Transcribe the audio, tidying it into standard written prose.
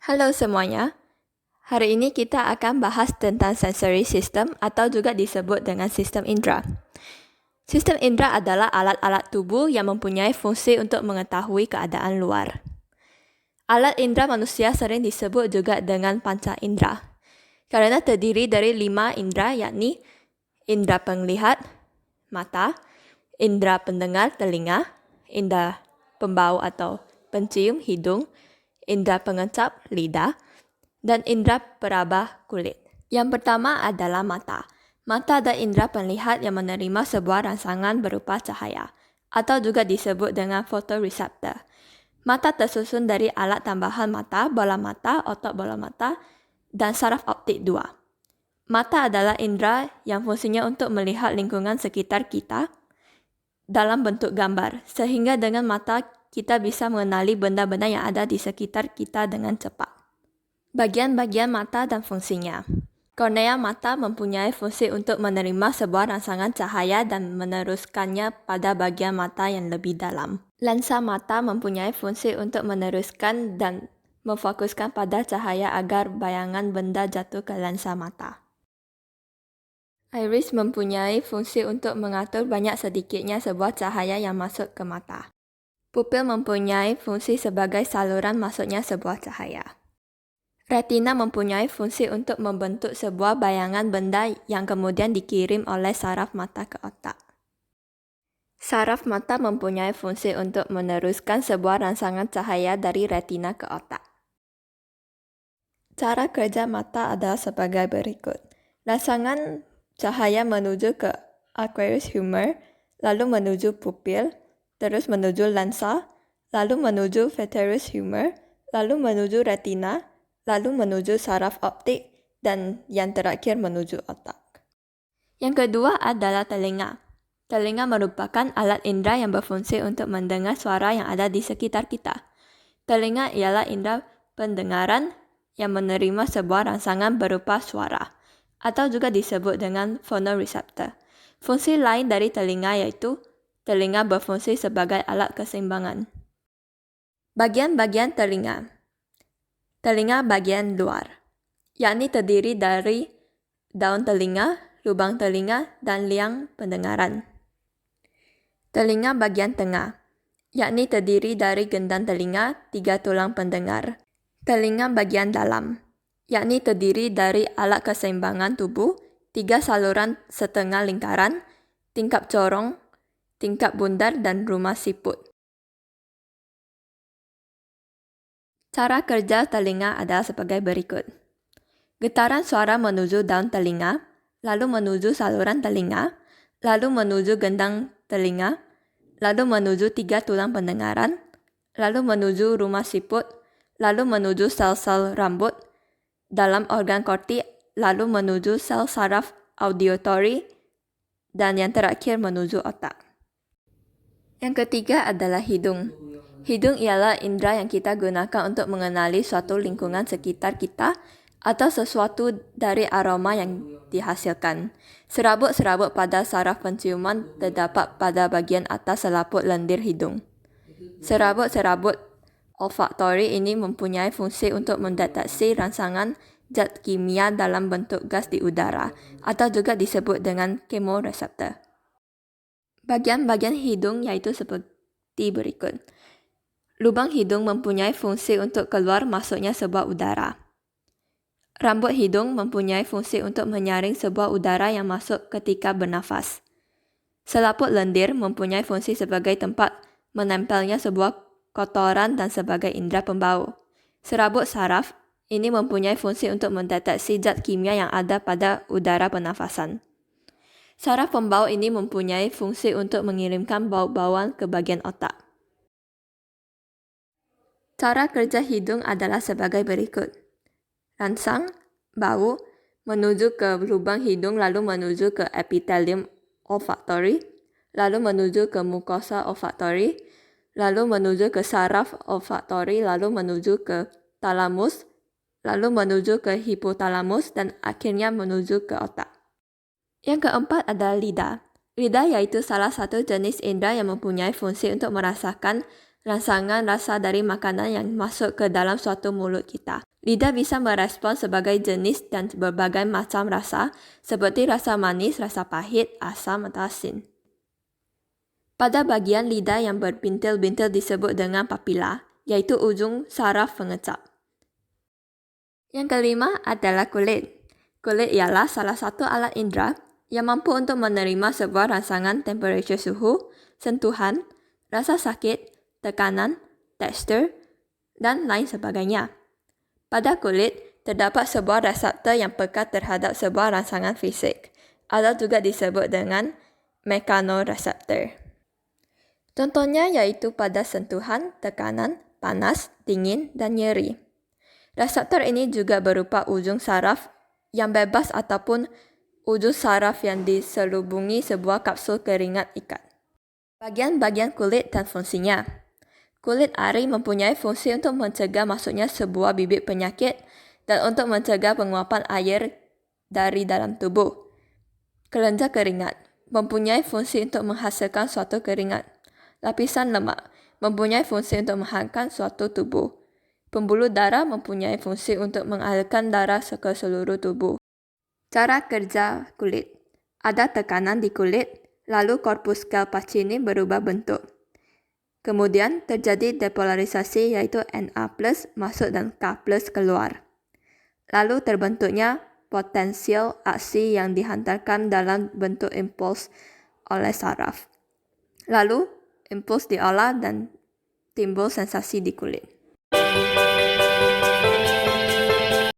Halo semuanya, hari ini kita akan bahas tentang sensory system atau juga disebut dengan sistem indera. Sistem indera adalah alat-alat tubuh yang mempunyai fungsi untuk mengetahui keadaan luar. Alat indera manusia sering disebut juga dengan panca indera, kerana terdiri dari 5 indera yakni indera penglihat, mata, indera pendengar, telinga, indera pembau atau pencium, hidung, indera pengecap, lidah, dan indera peraba kulit. Yang pertama adalah mata. Mata adalah indera penlihat yang menerima sebuah rangsangan berupa cahaya, atau juga disebut dengan photoreceptor. Mata tersusun dari alat tambahan mata, bola mata, otot bola mata, dan saraf optik 2. Mata adalah indera yang fungsinya untuk melihat lingkungan sekitar kita dalam bentuk gambar, sehingga dengan mata kita bisa mengenali benda-benda yang ada di sekitar kita dengan cepat. Bagian-bagian mata dan fungsinya. Kornea mata mempunyai fungsi untuk menerima sebuah rangsangan cahaya dan meneruskannya pada bagian mata yang lebih dalam. Lensa mata mempunyai fungsi untuk meneruskan dan memfokuskan pada cahaya agar bayangan benda jatuh ke lensa mata. Iris mempunyai fungsi untuk mengatur banyak sedikitnya sebuah cahaya yang masuk ke mata. Pupil mempunyai fungsi sebagai saluran masuknya sebuah cahaya. Retina mempunyai fungsi untuk membentuk sebuah bayangan benda yang kemudian dikirim oleh saraf mata ke otak. Saraf mata mempunyai fungsi untuk meneruskan sebuah rangsangan cahaya dari retina ke otak. Cara kerja mata adalah sebagai berikut. Rangsangan cahaya menuju ke aqueous humor, lalu menuju pupil, terus menuju lensa, lalu menuju vitreous humor, lalu menuju retina, lalu menuju saraf optik, dan yang terakhir menuju otak. Yang kedua adalah telinga. Telinga merupakan alat indera yang berfungsi untuk mendengar suara yang ada di sekitar kita. Telinga ialah indera pendengaran yang menerima sebuah rangsangan berupa suara, atau juga disebut dengan phonoreceptor. Fungsi lain dari telinga yaitu telinga berfungsi sebagai alat keseimbangan. Bagian-bagian telinga. Telinga bagian luar, yakni terdiri dari daun telinga, lubang telinga, dan liang pendengaran. Telinga bagian tengah, yakni terdiri dari gendang telinga, 3 tulang pendengar. Telinga bagian dalam, yakni terdiri dari alat keseimbangan tubuh, 3 saluran setengah lingkaran, tingkap corong, tingkap bundar, dan rumah siput. Cara kerja telinga adalah sebagai berikut. Getaran suara menuju daun telinga, lalu menuju saluran telinga, lalu menuju gendang telinga, lalu menuju 3 tulang pendengaran, lalu menuju rumah siput, lalu menuju sel-sel rambut dalam organ kortik, lalu menuju sel saraf auditory, dan yang terakhir menuju otak. Yang ketiga adalah hidung. Hidung ialah indera yang kita gunakan untuk mengenali suatu lingkungan sekitar kita atau sesuatu dari aroma yang dihasilkan. Serabut-serabut pada saraf penciuman terdapat pada bagian atas selaput lendir hidung. Serabut-serabut olfaktori ini mempunyai fungsi untuk mendeteksi rangsangan zat kimia dalam bentuk gas di udara atau juga disebut dengan chemoreceptor. Bagian-bagian hidung yaitu seperti berikut. Lubang hidung mempunyai fungsi untuk keluar masuknya sebuah udara. Rambut hidung mempunyai fungsi untuk menyaring sebuah udara yang masuk ketika bernafas. Selaput lendir mempunyai fungsi sebagai tempat menempelnya sebuah kotoran dan sebagai indera pembau. Serabut saraf ini mempunyai fungsi untuk mendeteksi zat kimia yang ada pada udara pernafasan. Saraf pembau ini mempunyai fungsi untuk mengirimkan bau-bauan ke bagian otak. Cara kerja hidung adalah sebagai berikut. Rangsang, bau, menuju ke lubang hidung lalu menuju ke epithelium olfactory, lalu menuju ke mucosa olfactory, lalu menuju ke saraf olfactory, lalu menuju ke thalamus, lalu menuju ke hipotalamus, dan akhirnya menuju ke otak. Yang keempat adalah lidah. Lidah yaitu salah satu jenis indera yang mempunyai fungsi untuk merasakan rangsangan rasa dari makanan yang masuk ke dalam suatu mulut kita. Lidah bisa merespon sebagai jenis dan berbagai macam rasa, seperti rasa manis, rasa pahit, asam, atau asin. Pada bagian lidah yang berbintil-bintil disebut dengan papila, yaitu ujung saraf pengecap. Yang kelima adalah kulit. Kulit ialah salah satu alat indera yang mampu untuk menerima sebuah rangsangan temperatur suhu, sentuhan, rasa sakit, tekanan, tekstur, dan lain sebagainya. Pada kulit, terdapat sebuah reseptor yang peka terhadap sebuah rangsangan fisik, atau juga disebut dengan mekanoreseptor. Contohnya yaitu pada sentuhan, tekanan, panas, dingin, dan nyeri. Reseptor ini juga berupa ujung saraf yang bebas ataupun ujung saraf yang diselubungi sebuah kapsul keringat ikat. Bagian-bagian kulit dan fungsinya. Kulit ari mempunyai fungsi untuk mencegah masuknya sebuah bibit penyakit dan untuk mencegah penguapan air dari dalam tubuh. Kelenjar keringat mempunyai fungsi untuk menghasilkan suatu keringat. Lapisan lemak mempunyai fungsi untuk menghangatkan suatu tubuh. Pembuluh darah mempunyai fungsi untuk mengalirkan darah ke seluruh tubuh. Cara kerja kulit. Ada tekanan di kulit, lalu korpuskul Pacini berubah bentuk. Kemudian terjadi depolarisasi yaitu Na+ masuk dan K+ keluar. Lalu terbentuknya potensial aksi yang dihantarkan dalam bentuk impuls oleh saraf. Lalu impuls diolah dan timbul sensasi di kulit.